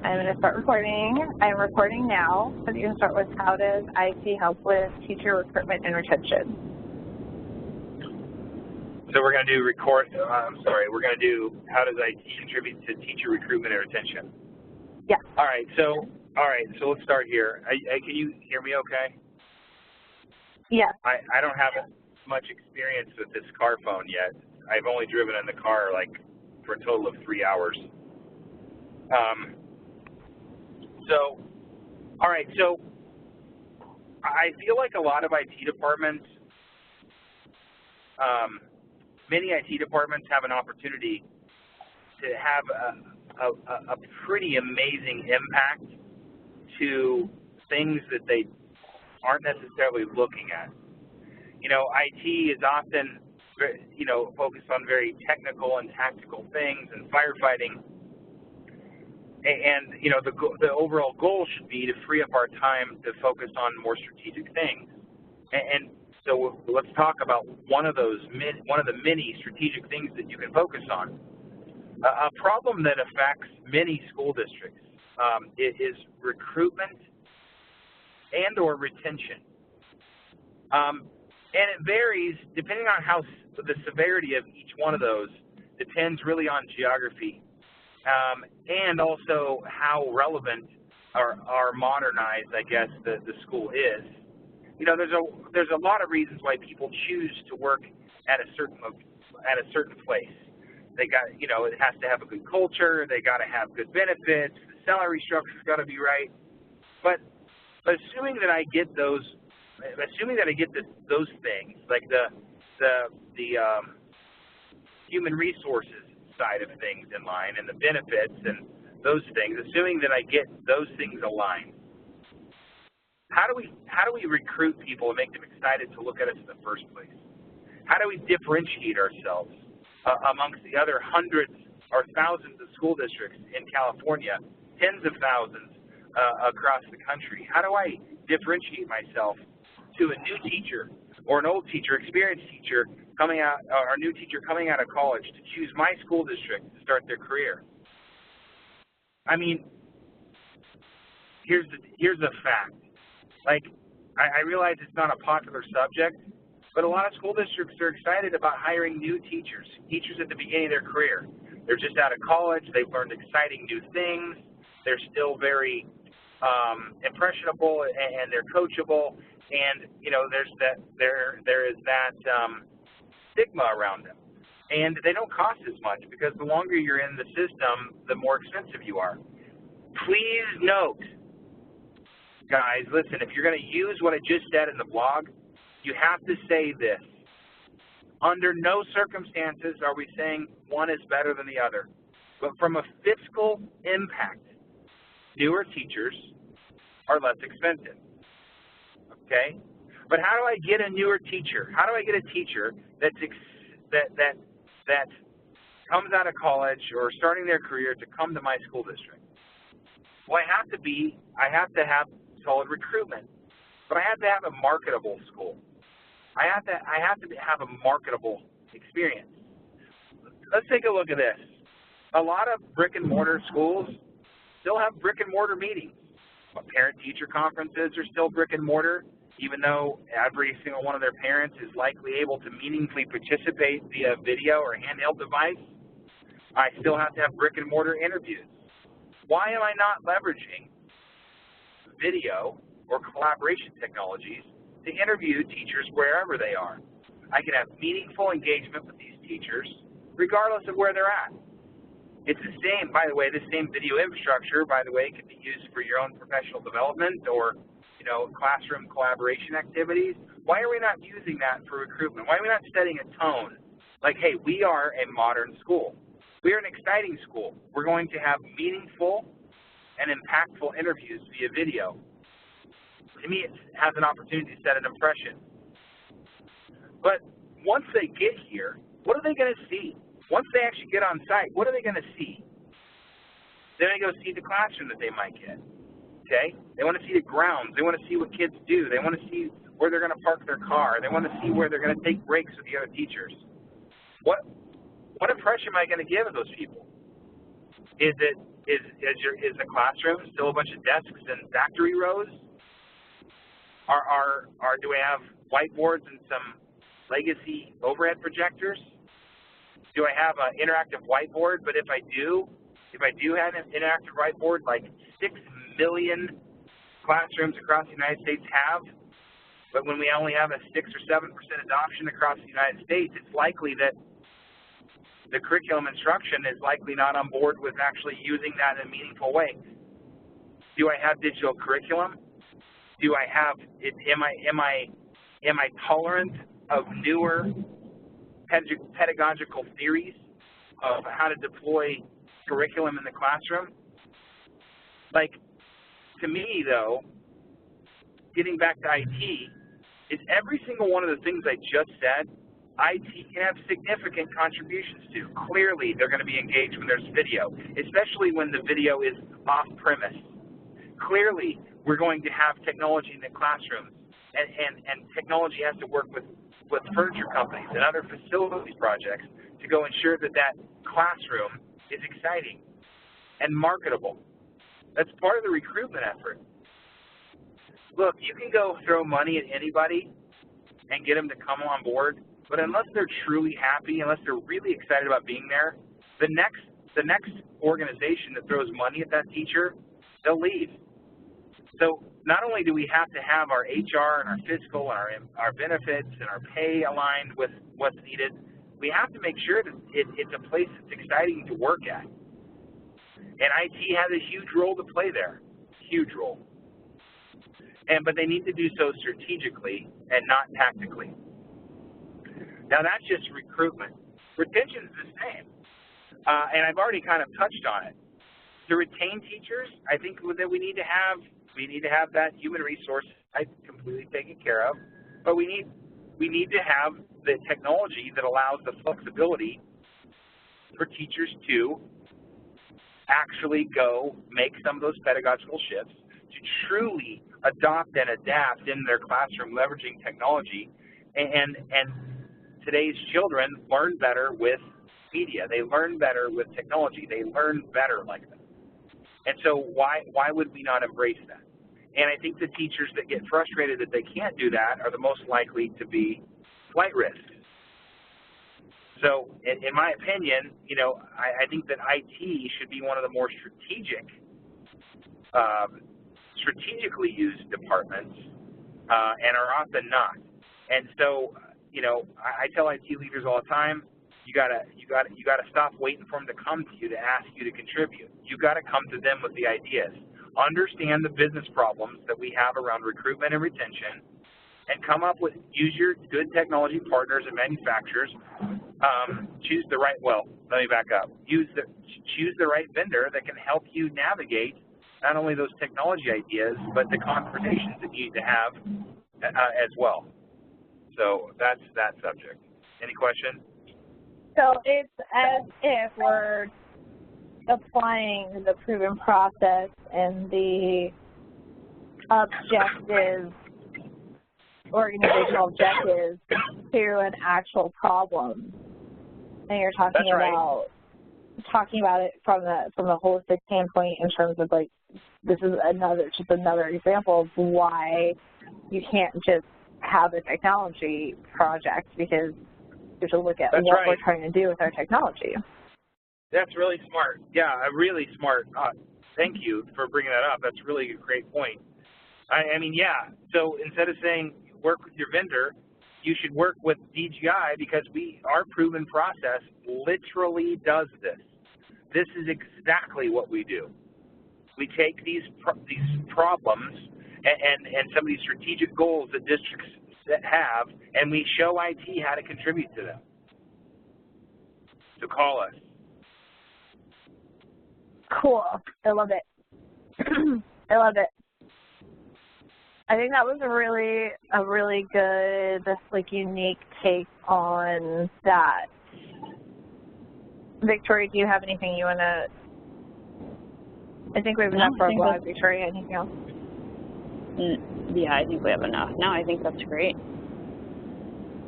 I'm going to start recording. I'm recording now. So you can start with, how does IT help with teacher recruitment and retention? So we're going to do we're going to do how does IT contribute to teacher recruitment and retention? Yeah. All right, so let's start here. Can you hear me okay? Yeah. I don't have much experience with this car phone yet. I've only driven in the car for a total of 3 hours. So I feel like a lot of IT departments, many IT departments have an opportunity to have a pretty amazing impact to things that they aren't necessarily looking at. You know, IT is often, focused on very technical and tactical things and firefighting. And the overall goal should be to free up our time to focus on more strategic things. And so let's talk about one of the many strategic things that you can focus on. A problem that affects many school districts is recruitment and or retention. And it varies depending on the severity of each one of those depends really on geography. And also how relevant or modernized, I guess, the school is. You know, there's a lot of reasons why people choose to work at a certain place. They got, it has to have a good culture. They got to have good benefits. The salary structure's got to be right. But assuming that I get those things, like the human resources side of things in line and the benefits and those things, assuming that I get those things aligned, how do we recruit people and make them excited to look at us in the first place? How do we differentiate ourselves amongst the other hundreds or thousands of school districts in California, tens of thousands across the country? How do I differentiate myself to a new teacher or an old teacher, experienced teacher coming out, or a new teacher coming out of college to choose my school district to start their career? I mean, here's the fact. Like, I realize it's not a popular subject, but a lot of school districts are excited about hiring new teachers at the beginning of their career. They're just out of college. They've learned exciting new things. They're still very impressionable, and they're coachable. And there is that stigma around them, and they don't cost as much because the longer you're in the system, the more expensive you are. Please note, guys, listen, if you're going to use what I just said in the blog, you have to say this: under no circumstances are we saying one is better than the other, but from a fiscal impact, newer teachers are less expensive. Okay, but how do I get a newer teacher? How do I get a teacher that comes out of college or starting their career to come to my school district? Well, I have to have solid recruitment, but I have to have a marketable school. I have to have a marketable experience. Let's take a look at this. A lot of brick and mortar schools still have brick and mortar meetings. Parent-teacher conferences are still brick and mortar, even though every single one of their parents is likely able to meaningfully participate via video or handheld device. I still have to have brick and mortar interviews. Why am I not leveraging video or collaboration technologies to interview teachers wherever they are? I can have meaningful engagement with these teachers regardless of where they're at. It's the same, by the way, the same video infrastructure, by the way, can be used for your own professional development or, classroom collaboration activities. Why are we not using that for recruitment? Why are we not setting a tone? Like, hey, we are a modern school. We are an exciting school. We're going to have meaningful and impactful interviews via video. To me, it has an opportunity to set an impression. But once they get here, what are they going to see? Once they actually get on site, what are they going to see? They're going to go see the classroom that they might get. Okay? They want to see the grounds. They want to see what kids do. They want to see where they're going to park their car. They want to see where they're going to take breaks with the other teachers. What impression am I going to give of those people? Is it Is the classroom still a bunch of desks and factory rows? Do we have whiteboards and some legacy overhead projectors? Do I have an interactive whiteboard? But if I do have an interactive whiteboard, like 6 million classrooms across the United States have, but when we only have a 6 or 7% adoption across the United States, it's likely that the curriculum instruction is likely not on board with actually using that in a meaningful way. Do I have digital curriculum? Do I have it? Am I tolerant of newer pedagogical theories of how to deploy curriculum in the classroom? Like, to me, though, getting back to IT, is every single one of the things I just said, IT can have significant contributions to. Clearly, they're going to be engaged when there's video, especially when the video is off-premise. Clearly, we're going to have technology in the classrooms, and technology has to work with furniture companies and other facilities projects to go ensure that that classroom is exciting and marketable. That's part of the recruitment effort. Look, you can go throw money at anybody and get them to come on board, but unless they're truly happy, unless they're really excited about being there, the next organization that throws money at that teacher, they'll leave. So not only do we have to have our HR and our fiscal and our benefits and our pay aligned with what's needed, we have to make sure that it's a place that's exciting to work at. And IT has a huge role to play there, huge role. But they need to do so strategically and not tactically. Now, that's just recruitment. Retention is the same, and I've already kind of touched on it. To retain teachers, I think that we need to have that human resource type completely taken care of, but we need to have the technology that allows the flexibility for teachers to actually go make some of those pedagogical shifts, to truly adopt and adapt in their classroom, leveraging technology. And today's children learn better with media. They learn better with technology. They learn better like that. And so why would we not embrace that? And I think the teachers that get frustrated that they can't do that are the most likely to be flight risk. So in my opinion, I think that IT should be one of the more strategically used departments, and are often not. And so, I tell IT leaders all the time, you gotta stop waiting for them to come to you to ask you to contribute. You gotta come to them with the ideas. Understand the business problems that we have around recruitment and retention, and use your good technology partners and manufacturers. Choose the right. Well, let me back up. Choose the right vendor that can help you navigate not only those technology ideas, but the conversations that you need to have as well. So that's that subject. Any question? So it's as if we're applying the proven process and the organizational objectives to an actual problem. And you're talking about it from the holistic standpoint in terms of this is another example of why you can't just have a technology project, because you have to look at what we're trying to do with our technology. That's really smart. Yeah, really smart. Thank you for bringing that up. That's really a great point. I mean, yeah. So instead of saying work with your vendor, you should work with DGI, because our proven process literally does this. This is exactly what we do. We take these problems and some of these strategic goals that districts have, and we show IT how to contribute to them. So call us. Cool. I love it. I love it. I think that was a really good, unique take on that. Victoria, do you have anything you want to? I think we have enough for a blog. Victoria, anything else? Yeah, I think we have enough. No, I think that's great.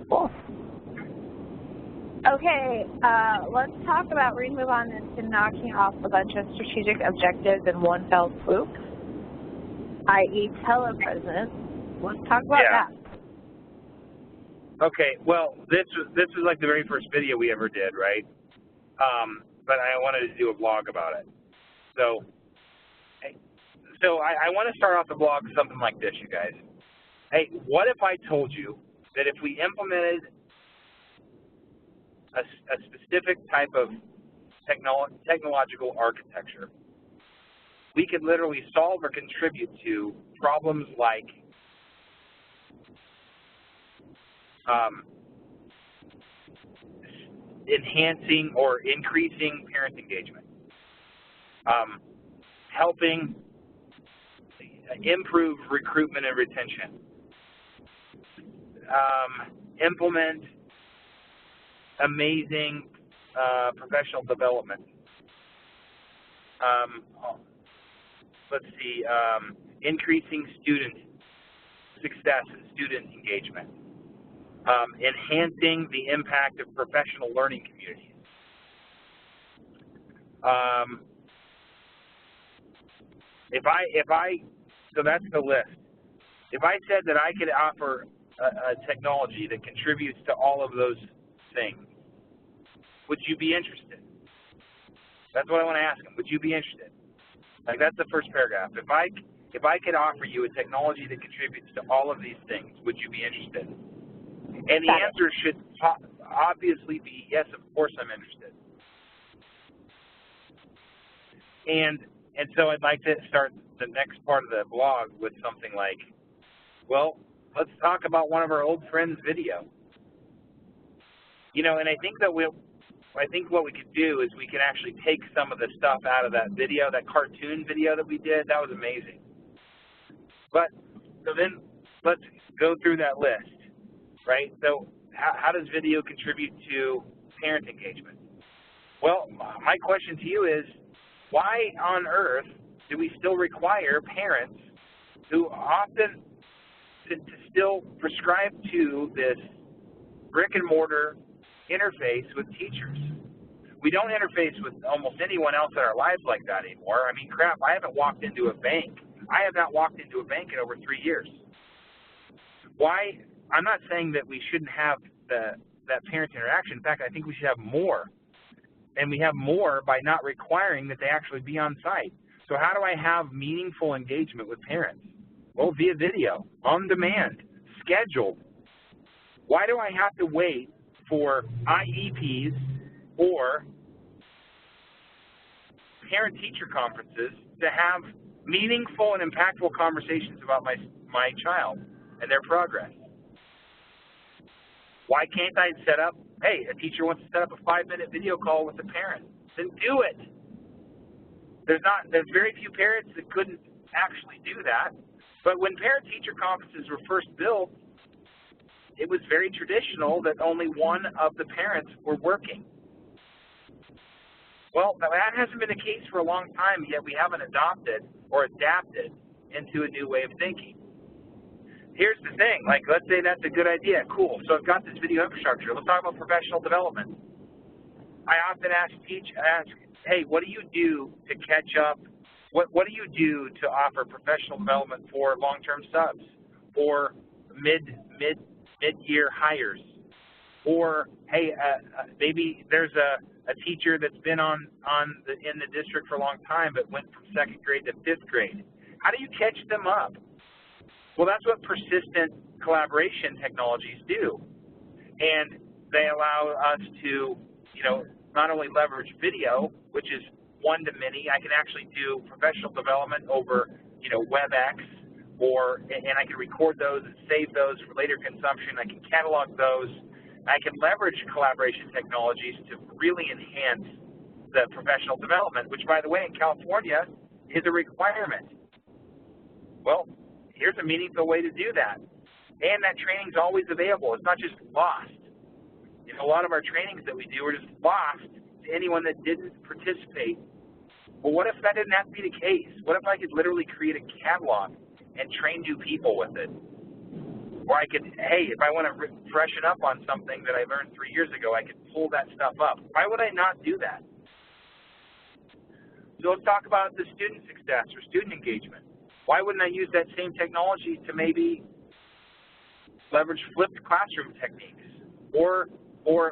Cool. Okay, let's talk about, we're going to move on into knocking off a bunch of strategic objectives in one fell swoop, i.e. telepresence. Let's talk about that. Okay, well, this was like the very first video we ever did, right? But I wanted to do a blog about it. So I want to start off the blog with something like this, you guys. Hey, what if I told you that if we implemented a specific type of technological architecture, we could literally solve or contribute to problems like enhancing or increasing parent engagement, helping improve recruitment and retention, implement amazing professional development. Let's see, increasing student success and student engagement, enhancing the impact of professional learning communities. So that's the list. If I said that I could offer a technology that contributes to all of those things, would you be interested? That's what I want to ask them. Would you be interested? Like, that's the first paragraph. If I could offer you a technology that contributes to all of these things, would you be interested? And the answer should obviously be yes, of course I'm interested. And so I'd like to start the next part of the blog with something like, well, let's talk about one of our old friends' video. You know, and I think what we could do is we can actually take some of the stuff out of that video, that cartoon video that we did. That was amazing. But so then let's go through that list, right? So how does video contribute to parent engagement? Well, my question to you is, why on earth do we still require parents who often to still prescribe to this brick and mortar interface with teachers? We don't interface with almost anyone else in our lives like that anymore. I mean, crap, I haven't walked into a bank. I have not walked into a bank in over 3 years. Why? I'm not saying that we shouldn't have that parent interaction. In fact, I think we should have more. And we have more by not requiring that they actually be on site. So how do I have meaningful engagement with parents? Well, via video, on demand, scheduled. Why do I have to wait for IEPs or parent-teacher conferences to have meaningful and impactful conversations about my child and their progress? Why can't I set up, hey, a teacher wants to set up a 5-minute video call with a parent? Then do it. There's very few parents that couldn't actually do that. But when parent-teacher conferences were first built, it was very traditional that only one of the parents were working. Well, that hasn't been the case for a long time, yet we haven't adopted or adapted into a new way of thinking. Here's the thing, like, let's say that's a good idea. Cool. So I've got this video infrastructure. Let's talk about professional development. I often ask, hey, what do you do to catch up? What do you do to offer professional development for long-term subs or mid-year hires? Or, hey, maybe there's a teacher that's been in the district for a long time but went from 2nd grade to 5th grade. How do you catch them up? Well, that's what persistent collaboration technologies do. And they allow us to, not only leverage video, which is one-to-many. I can actually do professional development over, WebEx, and I can record those and save those for later consumption. I can catalog those. I can leverage collaboration technologies to really enhance the professional development, which, by the way, in California is a requirement. Well, here's a meaningful way to do that. And that training's always available. It's not just lost. A lot of our trainings that we do are just lost to anyone that didn't participate. Well, what if that didn't have to be the case? What if I could literally create a catalog and train new people with it? Or I could, hey, if I want to freshen up on something that I learned 3 years ago, I could pull that stuff up. Why would I not do that? So let's talk about the student success or student engagement. Why wouldn't I use that same technology to maybe leverage flipped classroom techniques or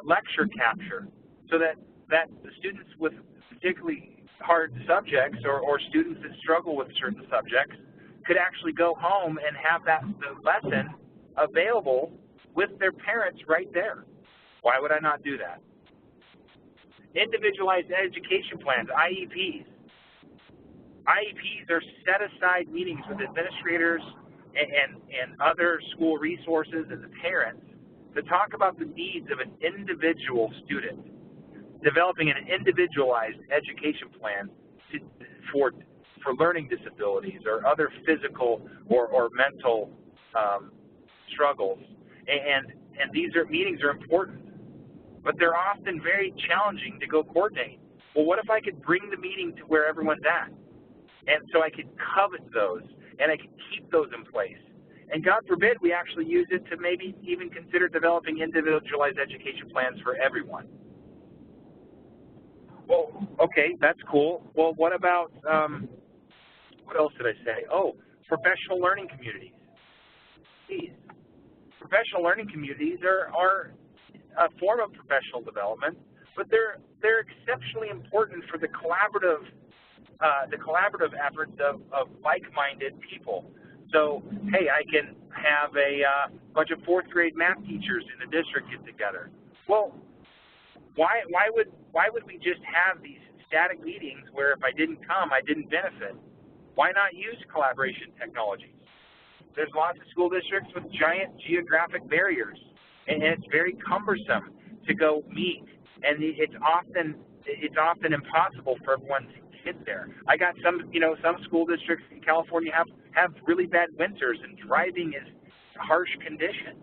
lecture capture so that the students with particularly hard subjects or students that struggle with certain subjects could actually go home and have the lesson available with their parents right there? Why would I not do that? Individualized education plans, IEPs. IEPs are set-aside meetings with administrators and other school resources and the parents to talk about the needs of an individual student, developing an individualized education plan for learning disabilities or other physical or mental struggles. And these meetings are important, but they're often very challenging to go coordinate. Well, what if I could bring the meeting to where everyone's at? And so I could covet those, and I could keep those in place. And God forbid we actually use it to maybe even consider developing individualized education plans for everyone. Well, okay, that's cool. Well, what about, what else did I say? Oh, professional learning communities. Please. Professional learning communities are a form of professional development, but they're exceptionally important for the collaborative efforts of like-minded people. So, hey, I can have a bunch of fourth grade math teachers in the district get together. Well, why would we just have these static meetings where if I didn't come, I didn't benefit? Why not use collaboration technologies? There's lots of school districts with giant geographic barriers, and it's very cumbersome to go meet, and it's often impossible for everyone to get there. I got some school districts in California have really bad winters, and driving is harsh conditions.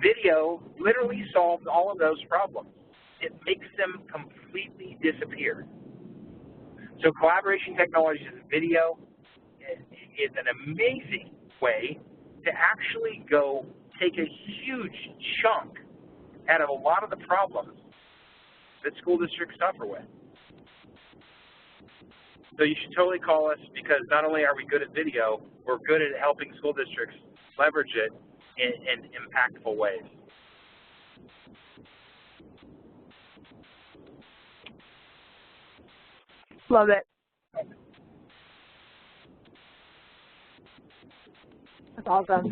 Video literally solves all of those problems. It makes them completely disappear. So collaboration technologies and video is an amazing way to actually go take a huge chunk out of a lot of the problems that school districts suffer with. So you should totally call us, because not only are we good at video, we're good at helping school districts leverage it in impactful ways. Love it. That's awesome.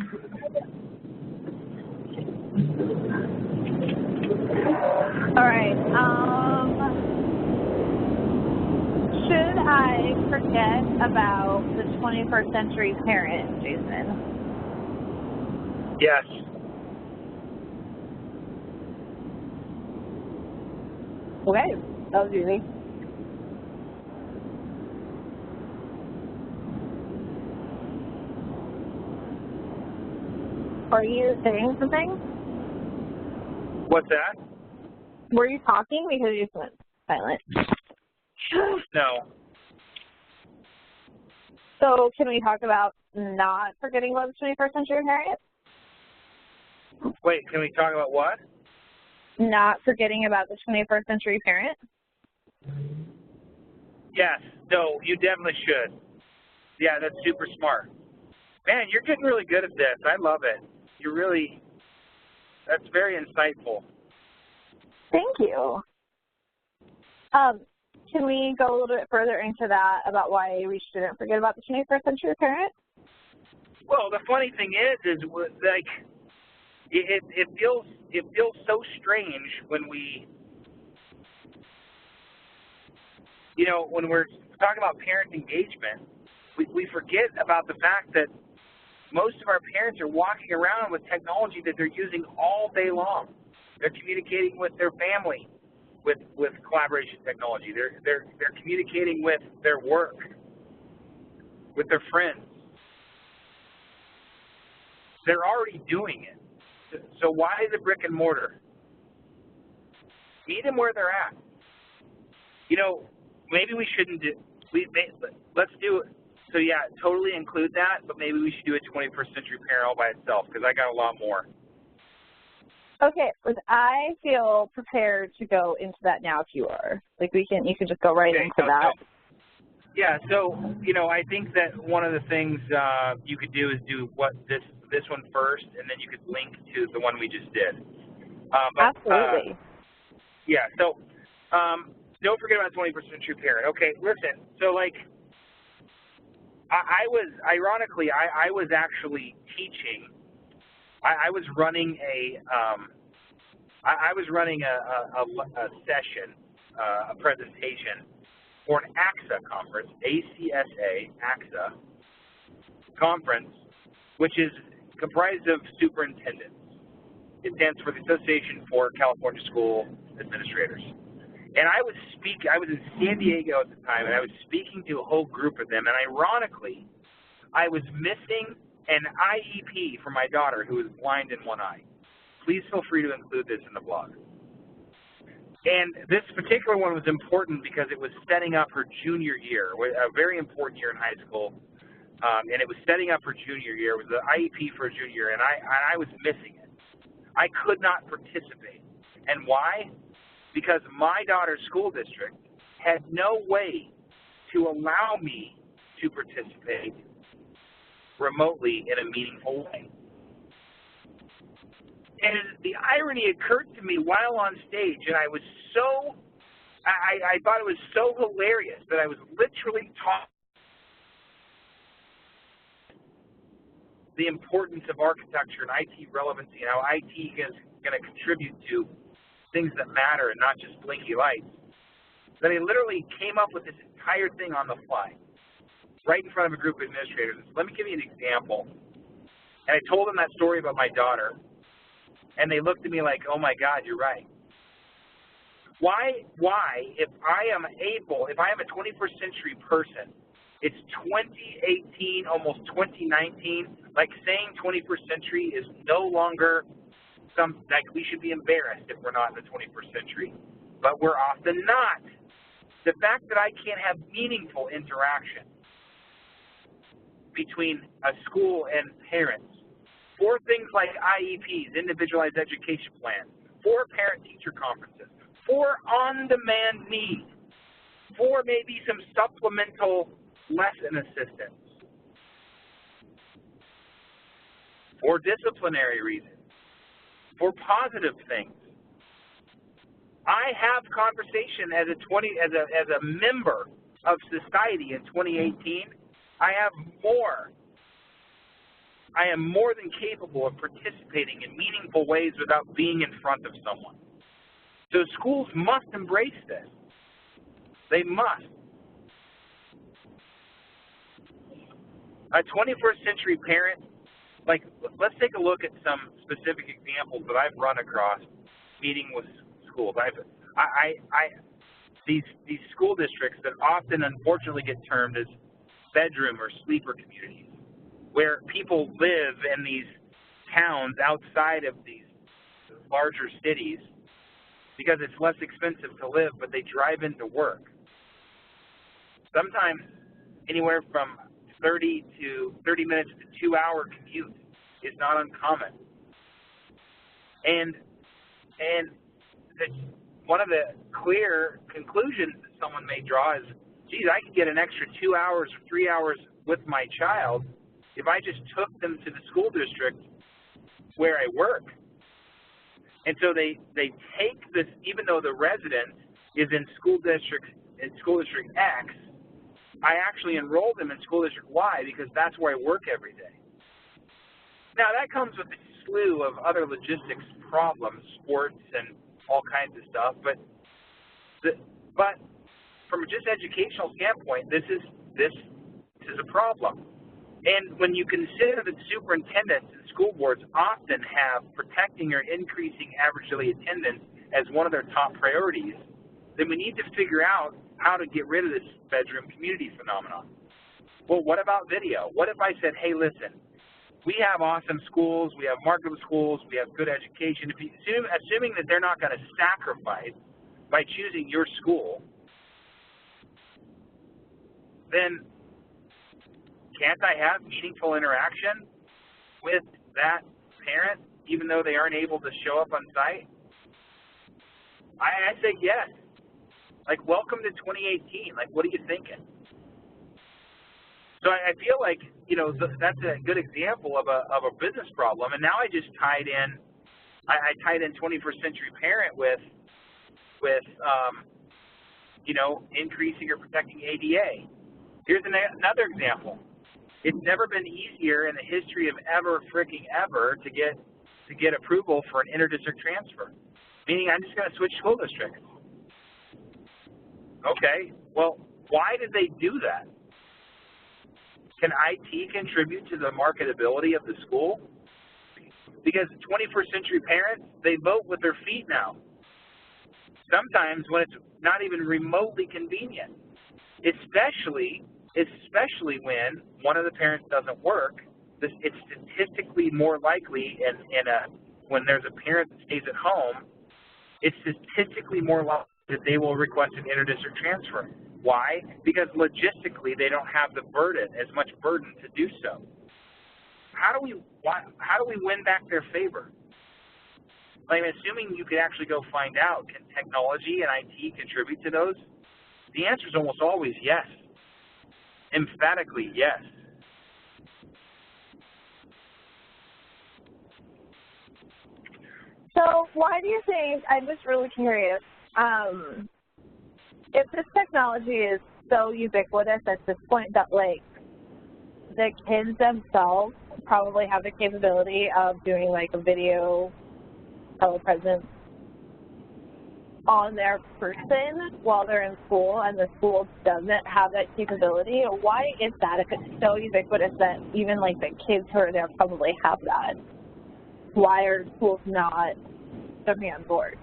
All right. Should I forget about the 21st century parent, Jason? Yes. Okay, that was easy. Are you saying something? What's that? Were you talking? Because you just went silent. No. So can we talk about not forgetting about the 21st century parent? Wait, can we talk about what? Not forgetting about the 21st century parent? Yes. No, you definitely should. Yeah, that's super smart. Man, you're getting really good at this. I love it. That's very insightful. Thank you. Can we go a little bit further into that about why we shouldn't forget about the 21st century parent? Well, the funny thing is like it feels so strange when when we're talking about parent engagement, we forget about the fact that most of our parents are walking around with technology that they're using all day long. They're communicating with their family with collaboration technology. They're communicating with their work, with their friends. They're already doing it. So why the brick and mortar? Meet them where they're at. Maybe we shouldn't let's do So yeah, totally include that, but maybe we should do a 21st century parent all by itself because I got a lot more. Okay, I feel prepared to go into that now if you are. Like you can just go right into that. Yeah, so, I think that one of the things you could do is do this one first, and then you could link to the one we just did. Absolutely. Yeah, so don't forget about 21st century parent. Okay, listen, so I was actually teaching. I was running a session, a presentation for an ACSA conference, ACSA conference, which is comprised of superintendents. It stands for the Association for California School Administrators. And I was in San Diego at the time, and I was speaking to a whole group of them, and ironically, I was missing an IEP for my daughter who is blind in one eye. Please feel free to include this in the blog. And this particular one was important because it was setting up her junior year, a very important year in high school, and it was setting up her junior year. It was the IEP for her junior year, and I was missing it. I could not participate. And why? Because my daughter's school district had no way to allow me to participate remotely in a meaningful way. And the irony occurred to me while on stage, and I thought it was so hilarious that I was literally taught the importance of architecture and IT relevancy and how IT is going to contribute to things that matter and not just blinky lights. That I literally came up with this entire thing on the fly, right in front of a group of administrators. Let me give you an example. And I told them that story about my daughter, and they looked at me like, oh my God, you're right. Why, if I am a 21st century person, it's 2018, almost 2019, like saying 21st century is no longer we should be embarrassed if we're not in the 21st century, but we're often not. The fact that I can't have meaningful interaction between a school and parents for things like IEPs, individualized education plans, for parent-teacher conferences, for on-demand needs, for maybe some supplemental lesson assistance, for disciplinary reasons, for positive things. I have conversation as a member of society in 2018. I am more than capable of participating in meaningful ways without being in front of someone. So schools must embrace this. They must. A 21st century parent, let's take a look at some specific examples that I've run across meeting with schools. These school districts that often unfortunately get termed as bedroom or sleeper communities, where people live in these towns outside of these larger cities because it's less expensive to live, but they drive into work. Sometimes anywhere from 30 minutes to 2-hour commute is not uncommon. And one of the clear conclusions that someone may draw is, geez, I could get an extra 2 hours or 3 hours with my child if I just took them to the school district where I work. And so they take this, even though the resident is in school district X, I actually enroll them in school district Y because that's where I work every day. Now that comes with a slew of other logistics problems, sports and all kinds of stuff, but from just educational standpoint, this is a problem. And when you consider that superintendents and school boards often have protecting or increasing average daily attendance as one of their top priorities, then we need to figure out how to get rid of this bedroom community phenomenon. Well, what about video? What if I said, hey, listen, we have awesome schools, we have marketable schools, we have good education. Assuming that they're not going to sacrifice by choosing your school, then can't I have meaningful interaction with that parent, even though they aren't able to show up on site? I say yes. Like, welcome to 2018. Like, what are you thinking? So I feel like, you know, that's a good example of a business problem. And now I just tied in, I tied in 21st century parent with you know, increasing or protecting ADA. Here's another example. It's never been easier in the history of ever to get approval for an interdistrict transfer. Meaning I'm just going to switch school districts. Okay, well, why did they do that? Can IT contribute to the marketability of the school? Because 21st century parents, they vote with their feet now. Sometimes when it's not even remotely convenient, especially when one of the parents doesn't work. It's statistically more likely, when there's a parent that stays at home, it's statistically more likely that they will request an interdistrict transfer. Why? Because logistically they don't have as much burden to do so. How do we win back their favor? I'm assuming you could actually go find out, can technology and IT contribute to those? The answer is almost always yes. Emphatically yes. So why do you think, I'm just really curious, if this technology is so ubiquitous at this point that, like, the kids themselves probably have the capability of doing, like, a video telepresence on their person while they're in school, and the school doesn't have that capability, why is that if it's so ubiquitous that even, like, the kids who are there probably have that? Why are schools not jumping on board?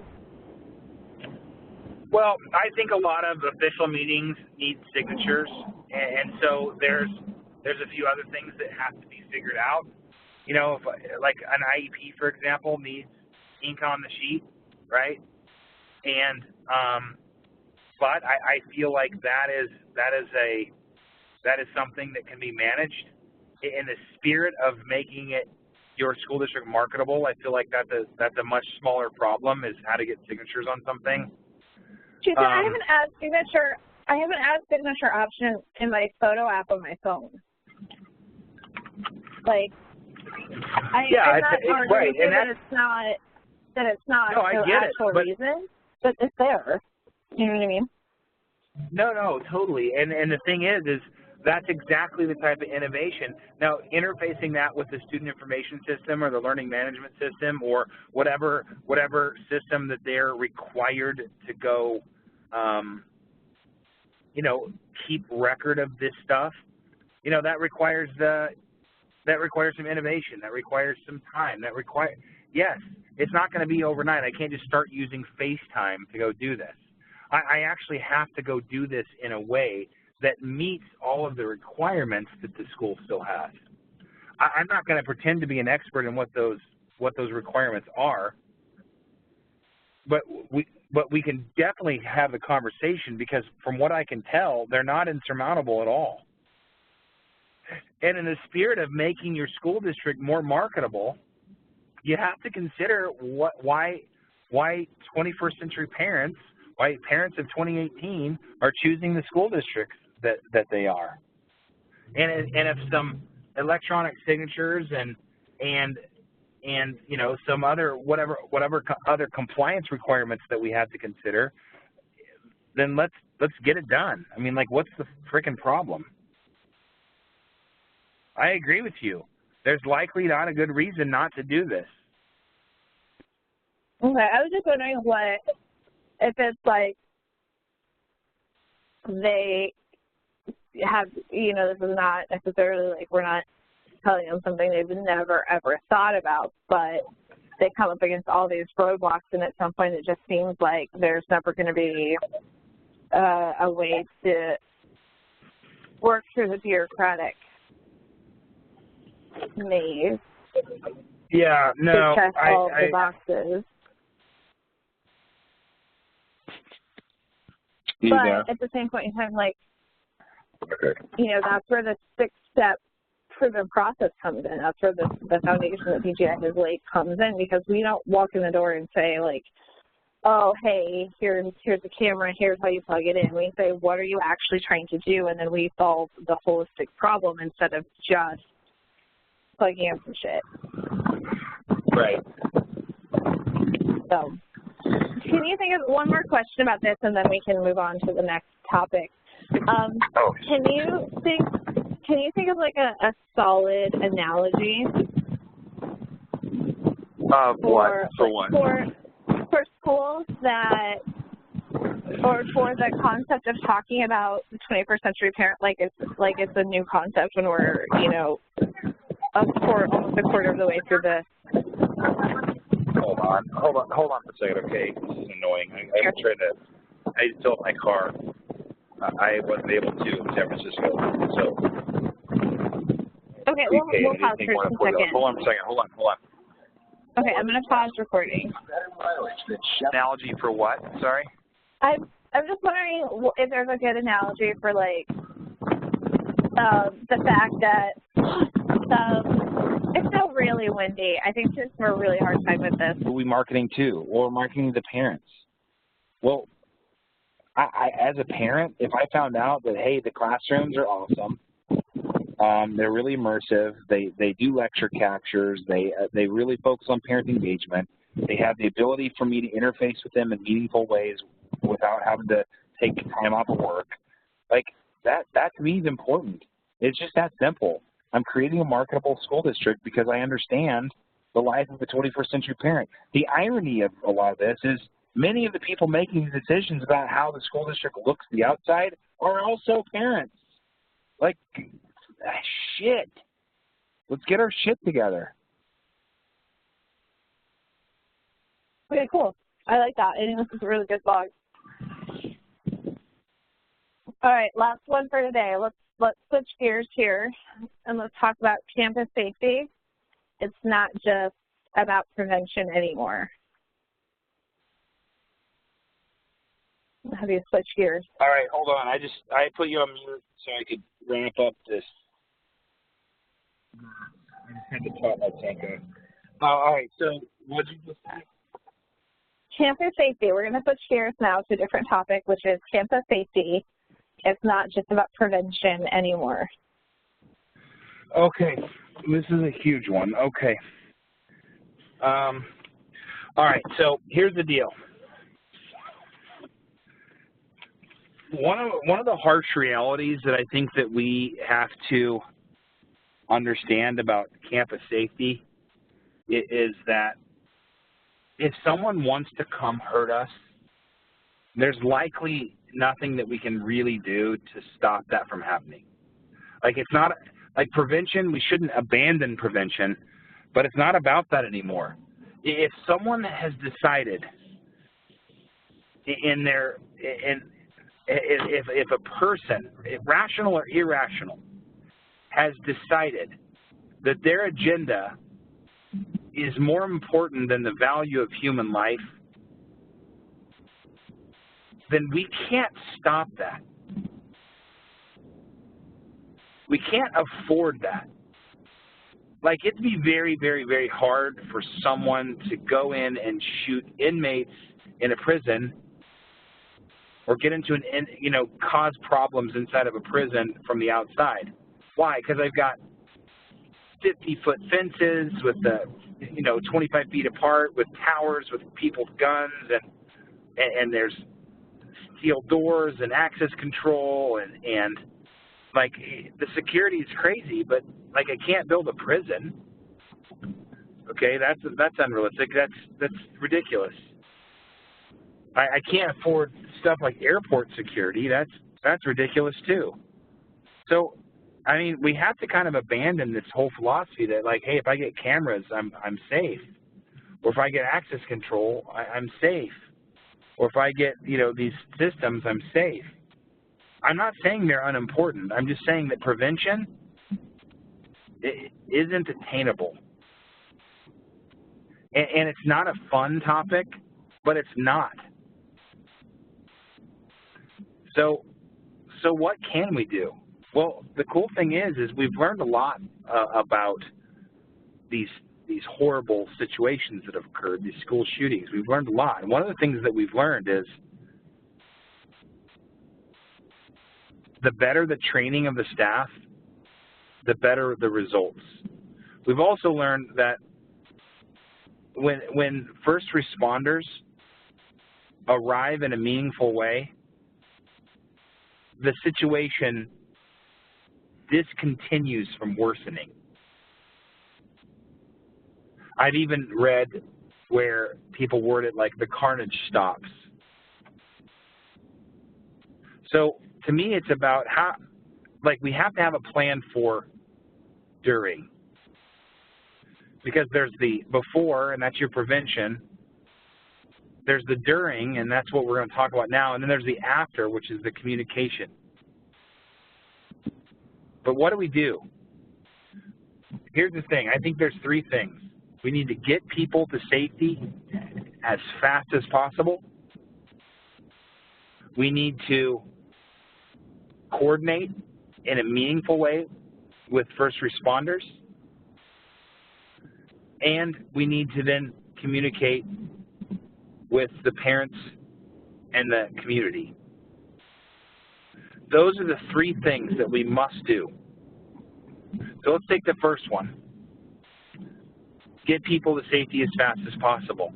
Well, I think a lot of official meetings need signatures, and so there's a few other things that have to be figured out. You know, if, like an IEP, for example, needs ink on the sheet, right? And but I feel like that is something that can be managed in the spirit of making it your school district marketable. I feel like that's a much smaller problem, is how to get signatures on something. I have an add signature option in my photo app on my phone. Like, I'm not arguing that it's not no, I the get actual it, but, reason, but it's there. You know what I mean? No, totally. And the thing is that's exactly the type of innovation. Now, interfacing that with the student information system or the learning management system or whatever system that they're required to go, you know, keep record of this stuff, you know, that requires some innovation. That requires some time. Yes, it's not going to be overnight. I can't just start using FaceTime to go do this. I actually have to go do this in a way that meets all of the requirements that the school still has. I'm not going to pretend to be an expert in what those requirements are, but we can definitely have the conversation, because from what I can tell, they're not insurmountable at all. And in the spirit of making your school district more marketable, you have to consider why 21st century parents, why parents of 2018 are choosing the school districts that they are. And if some electronic signatures and you know, some other whatever other compliance requirements that we have to consider, then let's get it done. I mean, like, what's the freaking problem? I agree with you. There's likely not a good reason not to do this. Okay, I was just wondering if it's like they have, you know, this is not necessarily like we're not telling them something they've never ever thought about, but they come up against all these roadblocks, and at some point it just seems like there's never going to be a way to work through the bureaucratic maze. Yeah, no, to check all the boxes. But at the same point in time, like, you know, that's where the 6-step proven process comes in. That's where the foundation that PGI has laid comes in, because we don't walk in the door and say, like, oh, hey, here's the camera, here's how you plug it in. We say, what are you actually trying to do? And then we solve the holistic problem instead of just plugging in some shit. Right. So, can you think of one more question about this, and then we can move on to the next topic? Can you think of like a solid analogy? For what? For schools that, or for the concept of talking about the 21st century parent like it's a new concept when we're, you know, almost a quarter of the way through the. Hold on for a second, okay? This is annoying. I built my car. I wasn't able to in San Francisco, so. Okay, we'll pause for a second. Hold on for a second. Hold on. Okay, I'm going to pause recording. Analogy for what? Sorry? I'm just wondering if there's a good analogy for, like, the fact that it's still really windy. I think it's a really hard time with this. We're marketing too, or marketing to parents. Well, I as a parent, if I found out that, hey, the classrooms are awesome, they're really immersive, they do lecture captures, they really focus on parent engagement, they have the ability for me to interface with them in meaningful ways without having to take time off of work, like that to me is important. It's just that simple. I'm creating a marketable school district because I understand the life of the 21st century parent. The irony of a lot of this is many of the people making these decisions about how the school district looks to the outside are also parents. Like, shit. Let's get our shit together. Okay, cool. I like that. I think this is a really good blog. All right, last one for today. Let's switch gears here, and let's talk about campus safety. It's not just about prevention anymore. Have you switch gears? All right, hold on. I put you on mute so I could ramp up this. I just had to talk my tank on. All right, so what did you just say? Campus safety. We're going to switch gears now to a different topic, which is campus safety. It's not just about prevention anymore. Okay, this is a huge one. Okay. All right, so here's the deal. One of the harsh realities that I think that we have to understand about campus safety is that if someone wants to come hurt us, there's likely nothing that we can really do to stop that from happening. Like, it's not like prevention, we shouldn't abandon prevention, but it's not about that anymore. If someone has decided if a person, rational or irrational, has decided that their agenda is more important than the value of human life, then we can't stop that. We can't afford that. Like, it'd be very, very, very hard for someone to go in and shoot inmates in a prison or get into cause problems inside of a prison from the outside. Why? Because I've got 50-foot fences with 25 feet apart, with towers, with people's guns, and there's steel doors and access control, and like, the security is crazy, but like, I can't build a prison. Okay, that's unrealistic. That's ridiculous. I can't afford stuff like airport security. That's ridiculous too. So, I mean, we have to kind of abandon this whole philosophy that, like, hey, if I get cameras, I'm safe, or if I get access control, I'm safe, or if I get these systems, I'm safe. I'm not saying they're unimportant. I'm just saying that prevention isn't attainable. And it's not a fun topic, but it's not. So what can we do? Well, the cool thing is we've learned a lot about these horrible situations that have occurred, these school shootings. We've learned a lot. And one of the things that we've learned is the better the training of the staff, the better the results. We've also learned that when first responders arrive in a meaningful way, the situation discontinues from worsening. I've even read where people word it like the carnage stops. So to me, it's about how, like, we have to have a plan for during. Because there's the before, and that's your prevention. There's the during, and that's what we're going to talk about now. And then there's the after, which is the communication. But what do we do? Here's the thing. I think there's three things. We need to get people to safety as fast as possible. We need to coordinate in a meaningful way with first responders. And we need to then communicate with the parents and the community. Those are the three things that we must do. So let's take the first one. Get people to safety as fast as possible.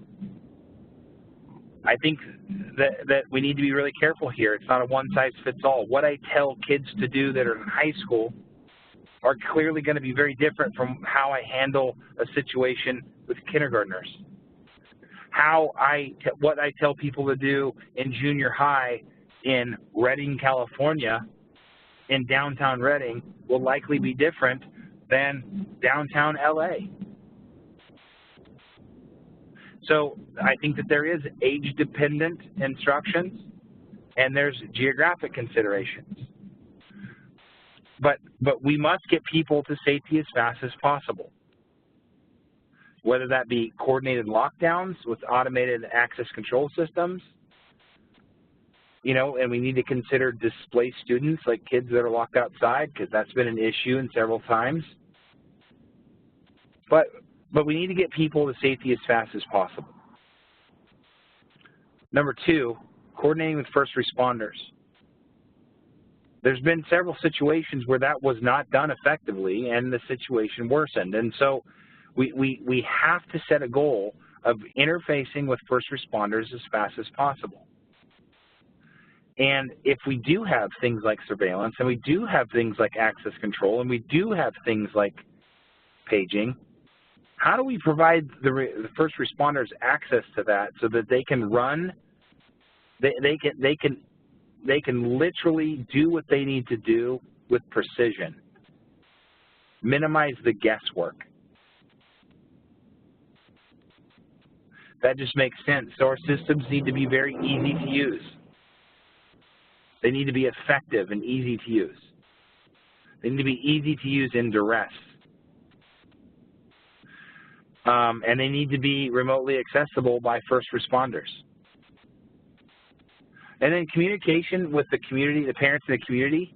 I think that we need to be really careful here. It's not a one-size-fits-all. What I tell kids to do that are in high school are clearly going to be very different from how I handle a situation with kindergartners. What I tell people to do in junior high in Redding, California, in downtown Redding, will likely be different than downtown LA. So I think that there is age-dependent instructions, and there's geographic considerations. But we must get people to safety as fast as possible, whether that be coordinated lockdowns with automated access control systems, you know, and we need to consider displaced students, like kids that are locked outside, because that's been an issue in several times. But we need to get people to safety as fast as possible. Number two, coordinating with first responders. There's been several situations where that was not done effectively and the situation worsened. And so we have to set a goal of interfacing with first responders as fast as possible. And if we do have things like surveillance, and we do have things like access control, and we do have things like paging, how do we provide the first responders access to that so that they can run, they can literally do what they need to do with precision, minimize the guesswork? That just makes sense. So our systems need to be very easy to use. They need to be effective and easy to use. They need to be easy to use in duress. And they need to be remotely accessible by first responders. And then communication with the community, the parents in the community.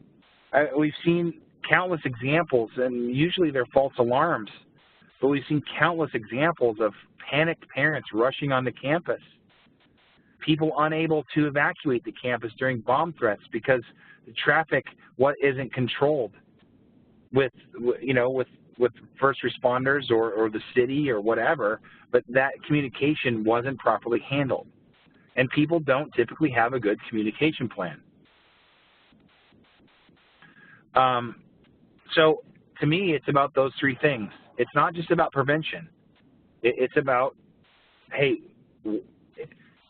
We've seen countless examples, and usually they're false alarms, but we've seen countless examples of panicked parents rushing onto campus, people unable to evacuate the campus during bomb threats because the traffic isn't controlled with first responders or the city or whatever, but that communication wasn't properly handled. And people don't typically have a good communication plan. So to me, it's about those three things. It's not just about prevention. It's about, hey,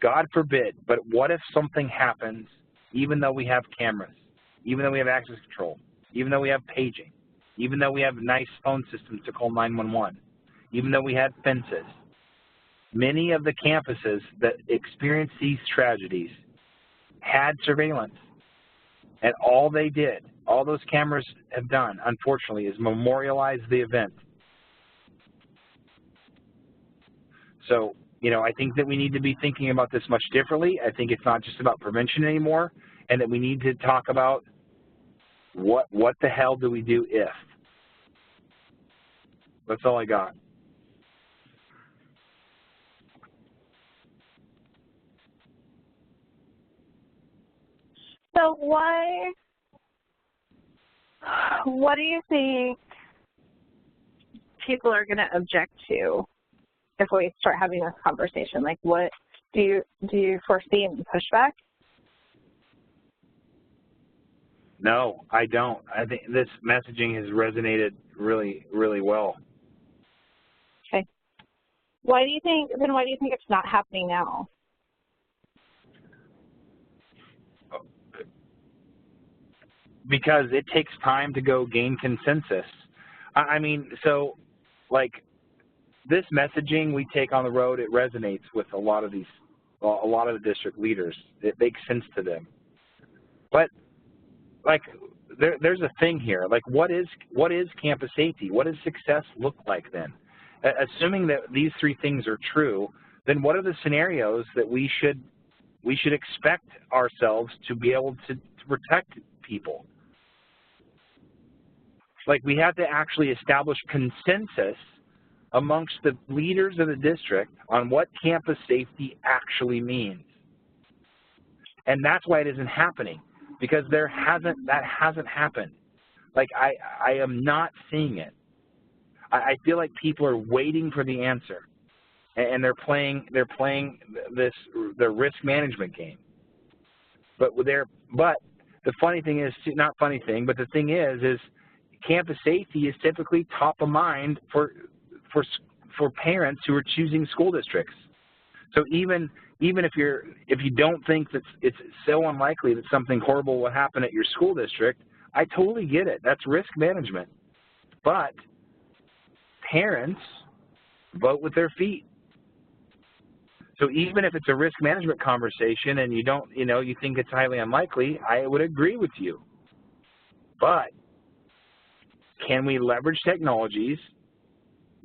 God forbid, but what if something happens even though we have cameras, even though we have access control, even though we have paging, even though we have nice phone systems to call 911, even though we had fences? Many of the campuses that experienced these tragedies had surveillance, and all they did, all those cameras have done, unfortunately, is memorialize the event. So, I think that we need to be thinking about this much differently. I think it's not just about prevention anymore, and that we need to talk about What the hell do we do if? That's all I got. So what do you think people are going to object to if we start having this conversation? Like, what do you foresee any pushback? No, I don't. I think this messaging has resonated really, really well. Okay. Why do you think it's not happening now? Because it takes time to go gain consensus. I mean, so, like, this messaging we take on the road, it resonates with a lot of the district leaders. It makes sense to them. But, like, there's a thing here. Like, what is campus safety? What does success look like then? Assuming that these three things are true, then what are the scenarios that we should expect ourselves to be able to protect people? Like, we have to actually establish consensus amongst the leaders of the district on what campus safety actually means. And that's why it isn't happening, because that hasn't happened. Like, I am not seeing it. I feel like people are waiting for the answer, and they're playing the risk management game. But the funny thing is, not funny thing, but the thing is campus safety is typically top of mind for parents who are choosing school districts. So even if you don't think that it's so unlikely that something horrible will happen at your school district, I totally get it. That's risk management. But parents vote with their feet. So even if it's a risk management conversation and you think it's highly unlikely, I would agree with you. But can we leverage technologies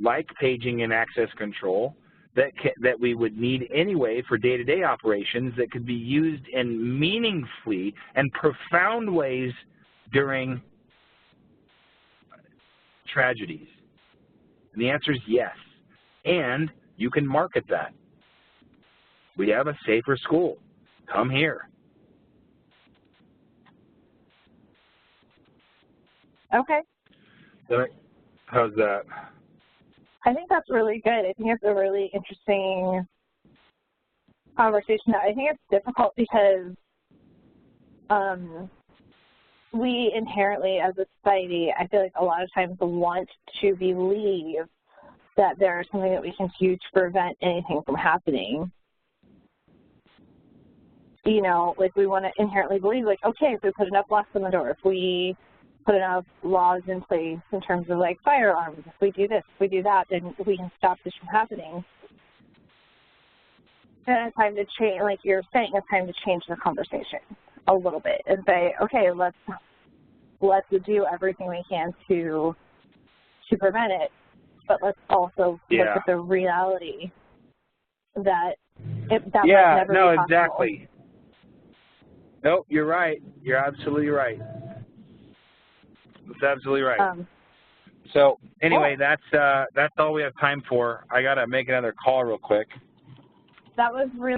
like paging and access control that we would need anyway for day-to-day operations that could be used in meaningfully and profound ways during tragedies? And the answer is yes. And you can market that. We have a safer school. Come here. Okay. How's that? I think that's really good. I think it's a really interesting conversation. I think it's difficult because we inherently, as a society, I feel like a lot of times want to believe that there's something that we can do to prevent anything from happening. You know, like we want to inherently believe, like, okay, if we put enough locks on the door, if we put enough laws in place in terms of like firearms, if we do this, if we do that, then we can stop this from happening. Then it's time to change, like you're saying, it's time to change the conversation a little bit and say, okay, let's do everything we can to prevent it, but let's also look at the reality that might never be possible. Exactly. Nope, you're right. You're absolutely right. That's absolutely right. So anyway, that's all we have time for. I gotta make another call real quick. That was really